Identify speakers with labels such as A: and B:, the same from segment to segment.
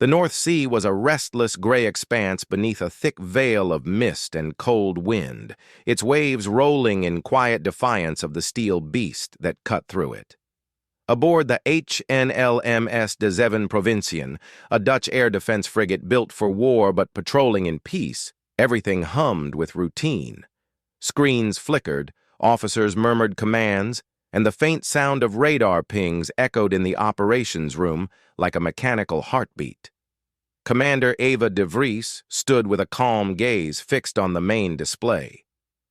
A: The North Sea was a restless gray expanse beneath a thick veil of mist and cold wind, its waves rolling in quiet defiance of the steel beast that cut through it. Aboard the HNLMS de Zeven Provinciën, a Dutch air defense frigate built for war but patrolling in peace, everything hummed with routine. Screens flickered, officers murmured commands, and the faint sound of radar pings echoed in the operations room like a mechanical heartbeat. Commander Eva de Vries stood with a calm gaze fixed on the main display.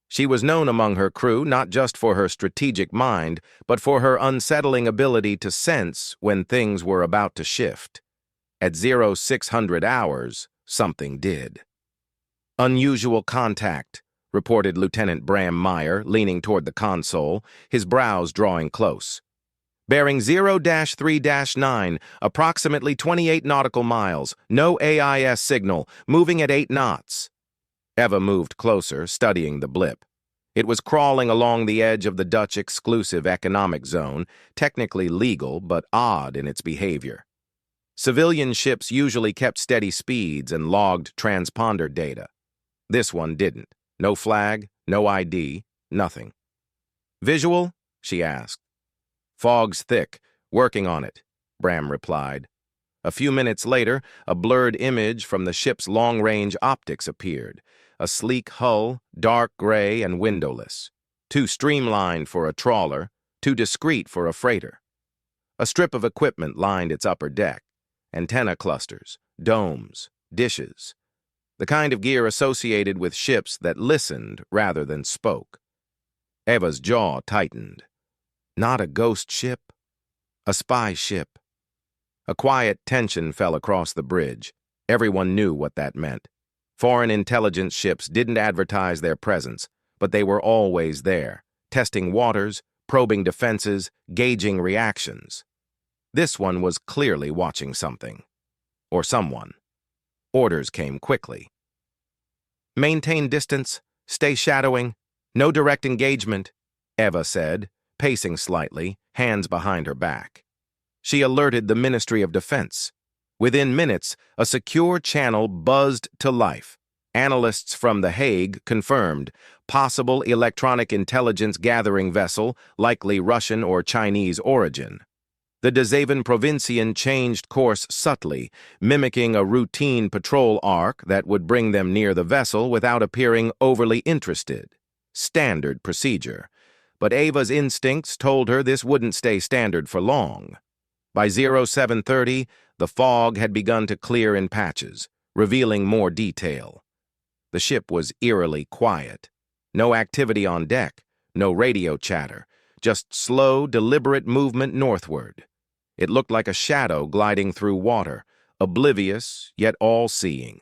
A: She was known among her crew not just for her strategic mind, but for her unsettling ability to sense when things were about to shift. At 0600 hours, something did. "Unusual contact," reported Lieutenant Bram Meyer, leaning toward the console, his brows drawing close. "Bearing 0-3-9, approximately 28 nautical miles, no AIS signal, moving at 8 knots. Eva moved closer, studying the blip. It was crawling along the edge of the Dutch exclusive economic zone, technically legal but odd in its behavior. Civilian ships usually kept steady speeds and logged transponder data. This one didn't. No flag, no ID, nothing. "Visual?" she asked. "Fog's thick. Working on it," Bram replied. A few minutes later, a blurred image from the ship's long-range optics appeared. A sleek hull, dark gray and windowless. Too streamlined for a trawler, too discreet for a freighter. A strip of equipment lined its upper deck. Antenna clusters, domes, dishes. The kind of gear associated with ships that listened rather than spoke. Eva's jaw tightened. Not a ghost ship, a spy ship. A quiet tension fell across the bridge. Everyone knew what that meant. Foreign intelligence ships didn't advertise their presence, but they were always there, testing waters, probing defenses, gauging reactions. This one was clearly watching something. Or someone. Orders came quickly. "Maintain distance, stay shadowing, no direct engagement," Eva said, pacing slightly, hands behind her back. She alerted the Ministry of Defense. Within minutes, a secure channel buzzed to life. Analysts from The Hague confirmed possible electronic intelligence gathering vessel, likely Russian or Chinese origin. The de Zeven Provinciën changed course subtly, mimicking a routine patrol arc that would bring them near the vessel without appearing overly interested. Standard procedure. But Eva's instincts told her this wouldn't stay standard for long. By 0730, the fog had begun to clear in patches, revealing more detail. The ship was eerily quiet. No activity on deck, no radio chatter, just slow, deliberate movement northward. It looked like a shadow gliding through water, oblivious yet all-seeing.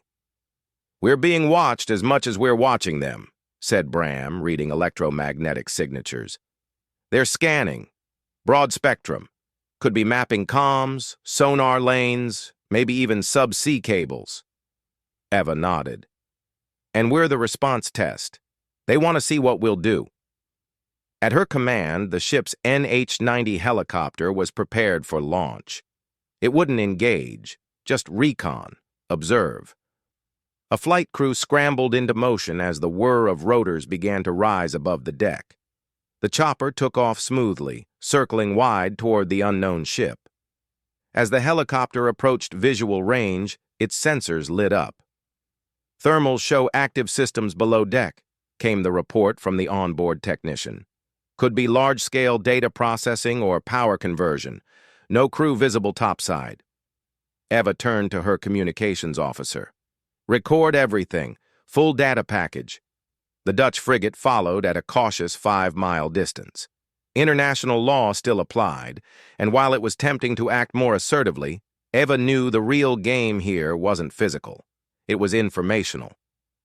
A: "We're being watched as much as we're watching them," said Bram, reading electromagnetic signatures. "They're scanning. Broad spectrum. Could be mapping comms, sonar lanes, maybe even sub-sea cables." Eva nodded. "And we're the response test. They want to see what we'll do." At her command, the ship's NH-90 helicopter was prepared for launch. It wouldn't engage, just recon, observe. A flight crew scrambled into motion as the whir of rotors began to rise above the deck. The chopper took off smoothly, circling wide toward the unknown ship. As the helicopter approached visual range, its sensors lit up. "Thermals show active systems below deck," came the report from the onboard technician. "Could be large-scale data processing or power conversion. No crew visible topside." Eva turned to her communications officer. "Record everything. Full data package." The Dutch frigate followed at a cautious 5-mile distance. International law still applied, and while it was tempting to act more assertively, Eva knew the real game here wasn't physical. It was informational.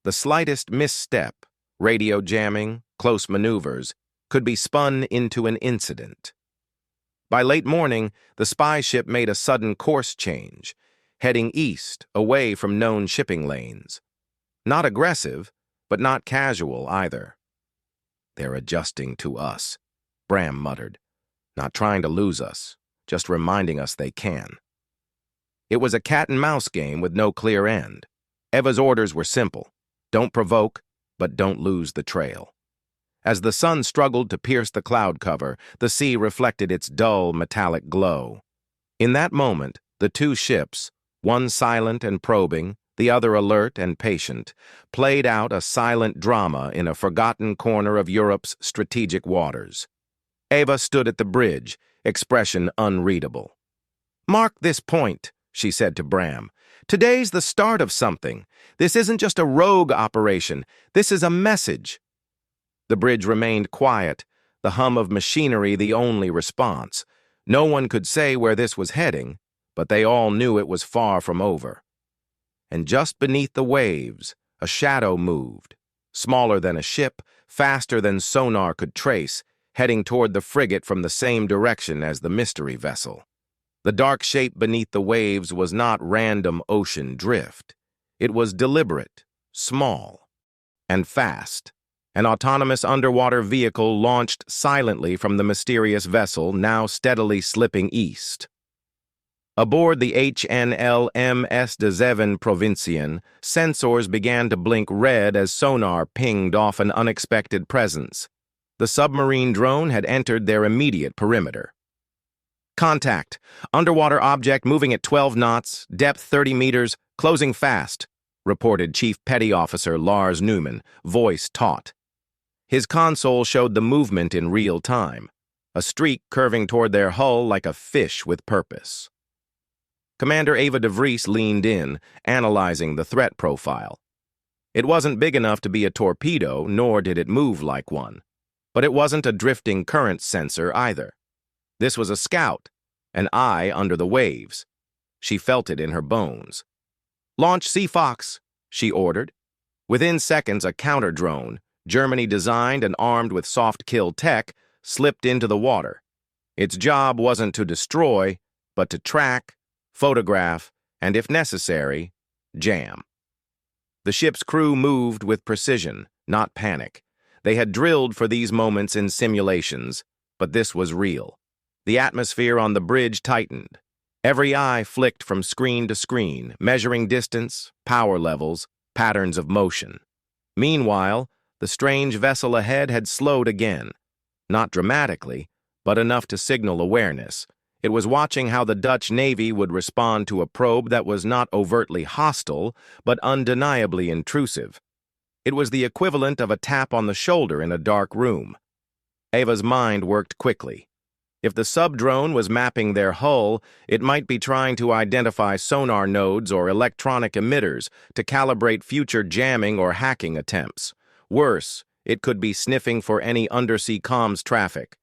A: The slightest misstep, radio jamming, close maneuvers, could be spun into an incident. By late morning, the spy ship made a sudden course change, heading east, away from known shipping lanes. Not aggressive, but not casual either. "They're adjusting to us," Bram muttered. "Not trying to lose us, just reminding us they can." It was a cat-and-mouse game with no clear end. Eva's orders were simple. Don't provoke, but don't lose the trail. As the sun struggled to pierce the cloud cover, the sea reflected its dull, metallic glow. In that moment, the two ships, one silent and probing, the other alert and patient, played out a silent drama in a forgotten corner of Europe's strategic waters. Eva stood at the bridge, expression unreadable. "Mark this point," she said to Bram. "Today's the start of something. This isn't just a rogue operation. This is a message." The bridge remained quiet, the hum of machinery the only response. No one could say where this was heading, but they all knew it was far from over. And just beneath the waves, a shadow moved, smaller than a ship, faster than sonar could trace, heading toward the frigate from the same direction as the mystery vessel. The dark shape beneath the waves was not random ocean drift. It was deliberate, small, and fast. An autonomous underwater vehicle launched silently from the mysterious vessel, now steadily slipping east. Aboard the HNL-MS de Zeven Provinciën, sensors began to blink red as sonar pinged off an unexpected presence. The submarine drone had entered their immediate perimeter. "Contact. Underwater object moving at 12 knots, depth 30 meters, closing fast," reported Chief Petty Officer Lars Newman, voice taut. His console showed the movement in real time, a streak curving toward their hull like a fish with purpose. Commander Eva de Vries leaned in, analyzing the threat profile. It wasn't big enough to be a torpedo, nor did it move like one. But it wasn't a drifting current sensor either. This was a scout, an eye under the waves. She felt it in her bones. "Launch Sea Fox," she ordered. Within seconds, a counter-drone, Germany-designed and armed with soft-kill tech, slipped into the water. Its job wasn't to destroy, but to track, photograph, and if necessary, jam. The ship's crew moved with precision, not panic. They had drilled for these moments in simulations, but this was real. The atmosphere on the bridge tightened. Every eye flicked from screen to screen, measuring distance, power levels, patterns of motion. Meanwhile, the strange vessel ahead had slowed again. Not dramatically, but enough to signal awareness. It was watching how the Dutch Navy would respond to a probe that was not overtly hostile, but undeniably intrusive. It was the equivalent of a tap on the shoulder in a dark room. Eva's mind worked quickly. If the sub-drone was mapping their hull, it might be trying to identify sonar nodes or electronic emitters to calibrate future jamming or hacking attempts. Worse, it could be sniffing for any undersea comms traffic.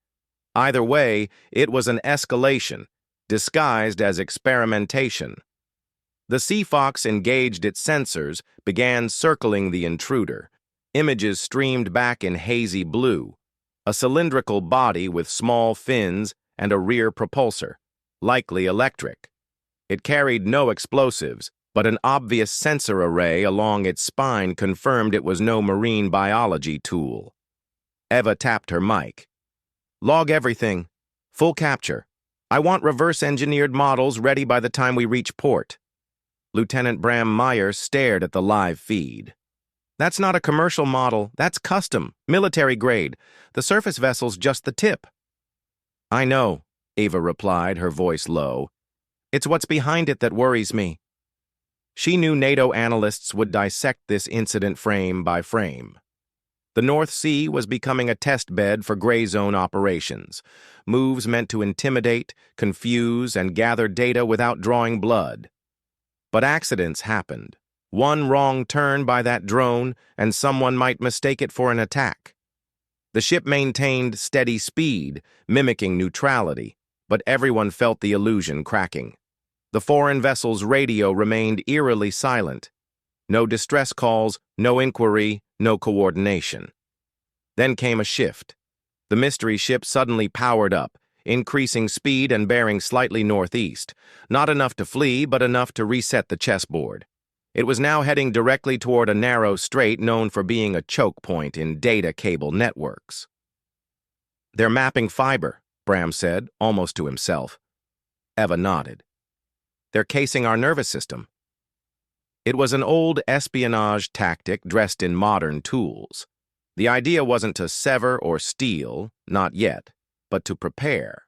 A: Either way, it was an escalation, disguised as experimentation. The Sea Fox engaged its sensors, began circling the intruder. Images streamed back in hazy blue. A cylindrical body with small fins and a rear propulsor, likely electric. It carried no explosives, but an obvious sensor array along its spine confirmed it was no marine biology tool. Eva tapped her mic. "Log everything. Full capture. I want reverse-engineered models ready by the time we reach port." Lieutenant Bram Meyer stared at the live feed. "That's not a commercial model. That's custom, military grade. The surface vessel's just the tip." "I know," Eva replied, her voice low. "It's what's behind it that worries me." She knew NATO analysts would dissect this incident frame by frame. The North Sea was becoming a test bed for gray zone operations, moves meant to intimidate, confuse, and gather data without drawing blood. But accidents happened. One wrong turn by that drone, and someone might mistake it for an attack. The ship maintained steady speed, mimicking neutrality, but everyone felt the illusion cracking. The foreign vessel's radio remained eerily silent. No distress calls, no inquiry, no coordination. Then came a shift. The mystery ship suddenly powered up, increasing speed and bearing slightly northeast, not enough to flee, but enough to reset the chessboard. It was now heading directly toward a narrow strait known for being a choke point in data cable networks. "They're mapping fiber," Bram said, almost to himself. Eva nodded. They're casing our nervous system. It was an old espionage tactic dressed in modern tools. The idea wasn't to sever or steal, not yet, but to prepare.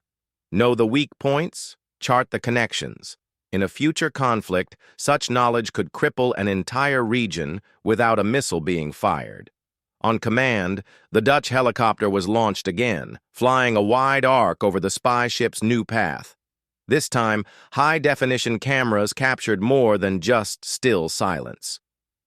A: Know the weak points, chart the connections. In a future conflict, such knowledge could cripple an entire region without a missile being fired. On command, the Dutch helicopter was launched again, flying a wide arc over the spy ship's new path. This time, high-definition cameras captured more than just still silence.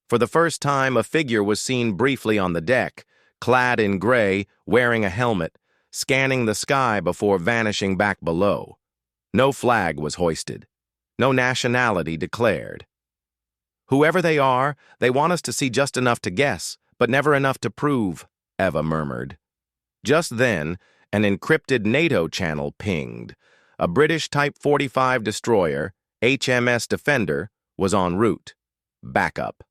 A: For the first time, a figure was seen briefly on the deck, clad in gray, wearing a helmet, scanning the sky before vanishing back below. No flag was hoisted. No nationality declared. "Whoever they are, they want us to see just enough to guess, but never enough to prove," Eva murmured. Just then, an encrypted NATO channel pinged. A British Type 45 destroyer, HMS Defender, was en route. Backup.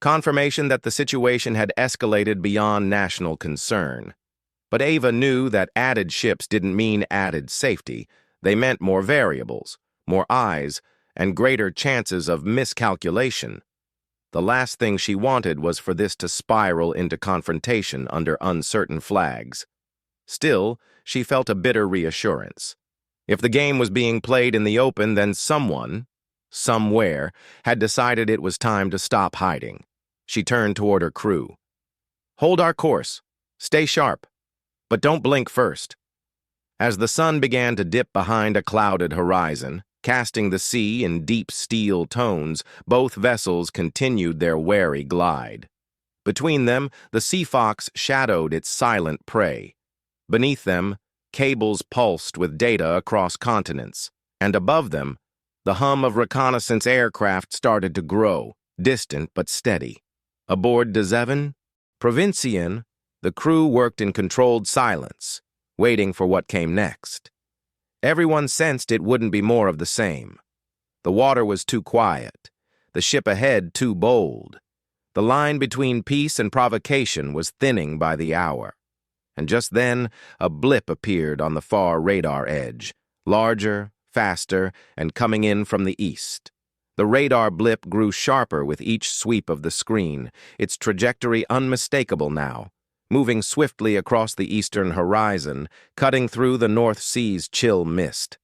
A: Confirmation that the situation had escalated beyond national concern. But Eva knew that added ships didn't mean added safety. They meant more variables, more eyes, and greater chances of miscalculation. The last thing she wanted was for this to spiral into confrontation under uncertain flags. Still, she felt a bitter reassurance. If the game was being played in the open, then someone, somewhere, had decided it was time to stop hiding. She turned toward her crew. "Hold our course. Stay sharp. But don't blink first." As the sun began to dip behind a clouded horizon, casting the sea in deep steel tones, both vessels continued their wary glide. Between them, the Sea Fox shadowed its silent prey. Beneath them, cables pulsed with data across continents, and above them, the hum of reconnaissance aircraft started to grow, distant but steady. Aboard Dezevin, Provincian, the crew worked in controlled silence, waiting for what came next. Everyone sensed it wouldn't be more of the same. The water was too quiet, the ship ahead too bold. The line between peace and provocation was thinning by the hour. And just then, a blip appeared on the far radar edge, larger, faster, and coming in from the east. The radar blip grew sharper with each sweep of the screen, its trajectory unmistakable now, moving swiftly across the eastern horizon, cutting through the North Sea's chill mist.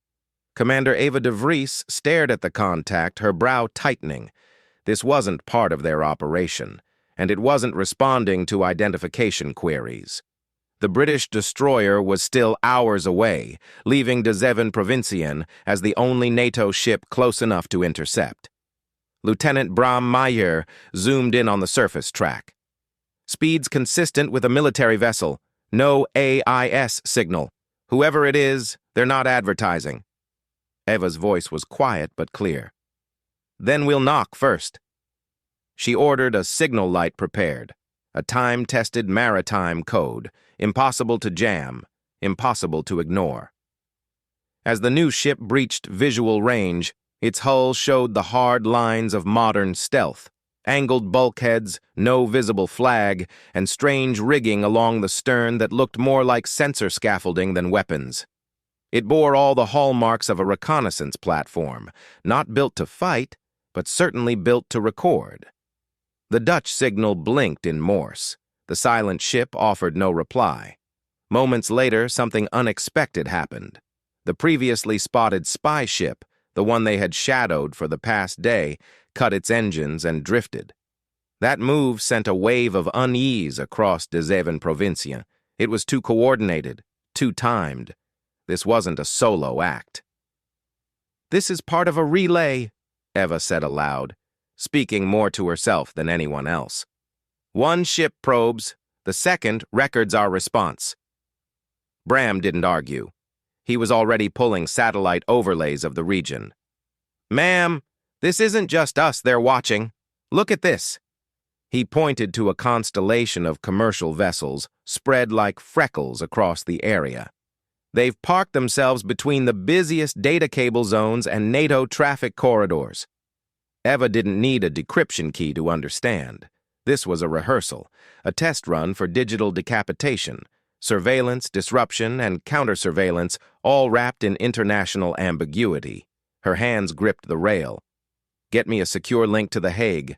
A: Commander Eva de Vries stared at the contact, her brow tightening. This wasn't part of their operation, and it wasn't responding to identification queries. The British destroyer was still hours away, leaving Dezevin Provincian as the only NATO ship close enough to intercept. Lieutenant Bram Meyer zoomed in on the surface track. "Speeds consistent with a military vessel. No AIS signal. Whoever it is, they're not advertising." Eva's voice was quiet but clear. "Then we'll knock first." She ordered a signal light prepared, a time-tested maritime code, impossible to jam, impossible to ignore. As the new ship breached visual range, its hull showed the hard lines of modern stealth, angled bulkheads, no visible flag, and strange rigging along the stern that looked more like sensor scaffolding than weapons. It bore all the hallmarks of a reconnaissance platform, not built to fight, but certainly built to record. The Dutch signal blinked in Morse. The silent ship offered no reply. Moments later, something unexpected happened. The previously spotted spy ship, the one they had shadowed for the past day, cut its engines and drifted. That move sent a wave of unease across Dezevin Provincia. It was too coordinated, too timed. This wasn't a solo act. "This is part of a relay," Eva said aloud, speaking more to herself than anyone else. "One ship probes, the second records our response." Bram didn't argue. He was already pulling satellite overlays of the region. "Ma'am, this isn't just us they're watching. Look at this." He pointed to a constellation of commercial vessels spread like freckles across the area. "They've parked themselves between the busiest data cable zones and NATO traffic corridors." Eva didn't need a decryption key to understand. This was a rehearsal, a test run for digital decapitation, surveillance, disruption, and counter-surveillance, all wrapped in international ambiguity. Her hands gripped the rail. "Get me a secure link to The Hague."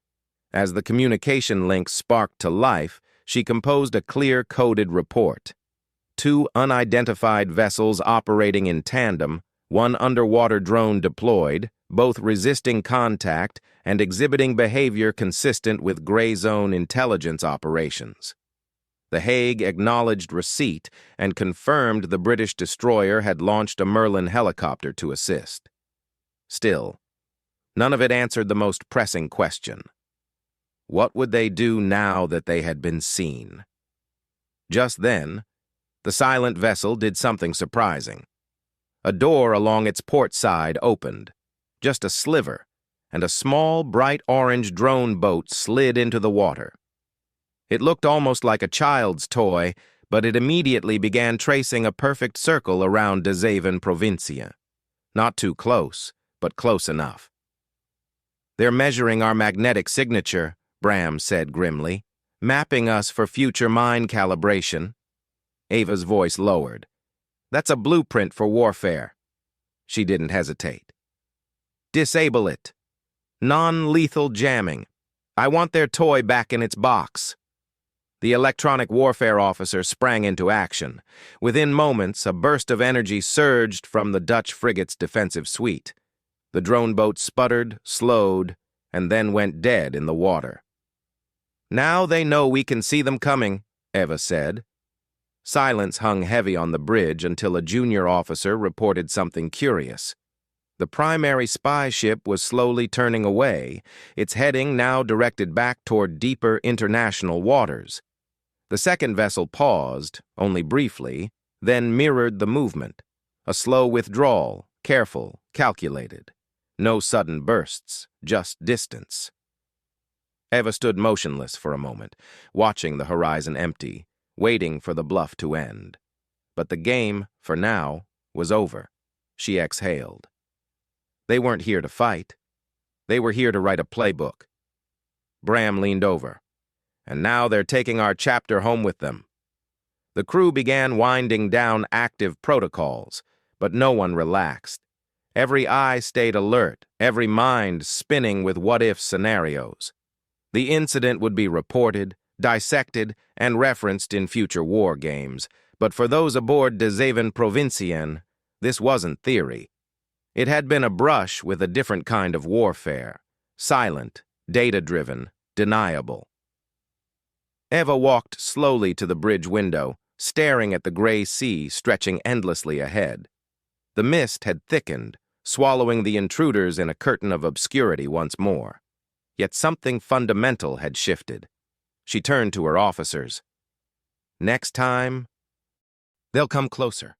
A: As the communication link sparked to life, she composed a clear, coded report. 2 unidentified vessels operating in tandem, 1 underwater drone deployed, both resisting contact and exhibiting behavior consistent with gray zone intelligence operations. The Hague acknowledged receipt and confirmed the British destroyer had launched a Merlin helicopter to assist. Still, none of it answered the most pressing question. What would they do now that they had been seen? Just then, the silent vessel did something surprising. A door along its port side opened, just a sliver, and a small, bright orange drone boat slid into the water. It looked almost like a child's toy, but it immediately began tracing a perfect circle around De Zeven Provincia. Not too close, but close enough. "They're measuring our magnetic signature," Bram said grimly, "mapping us for future mine calibration." Ava's voice lowered. "That's a blueprint for warfare." She didn't hesitate. "Disable it. Non-lethal jamming. I want their toy back in its box." The electronic warfare officer sprang into action. Within moments, a burst of energy surged from the Dutch frigate's defensive suite. The drone boat sputtered, slowed, and then went dead in the water. "Now they know we can see them coming," Eva said. Silence hung heavy on the bridge until a junior officer reported something curious. The primary spy ship was slowly turning away, its heading now directed back toward deeper international waters. The second vessel paused, only briefly, then mirrored the movement. A slow withdrawal, careful, calculated. No sudden bursts, just distance. Eva stood motionless for a moment, watching the horizon empty, waiting for the bluff to end. But the game, for now, was over. She exhaled. They weren't here to fight. They were here to write a playbook. Bram leaned over. "And now they're taking our chapter home with them." The crew began winding down active protocols, but no one relaxed. Every eye stayed alert, every mind spinning with what-if scenarios. The incident would be reported, dissected, and referenced in future war games, but for those aboard De Zeven Provinciën, this wasn't theory. It had been a brush with a different kind of warfare. Silent, data-driven, deniable. Eva walked slowly to the bridge window, staring at the gray sea stretching endlessly ahead. The mist had thickened, swallowing the intruders in a curtain of obscurity once more. Yet something fundamental had shifted. She turned to her officers. "Next time, they'll come closer."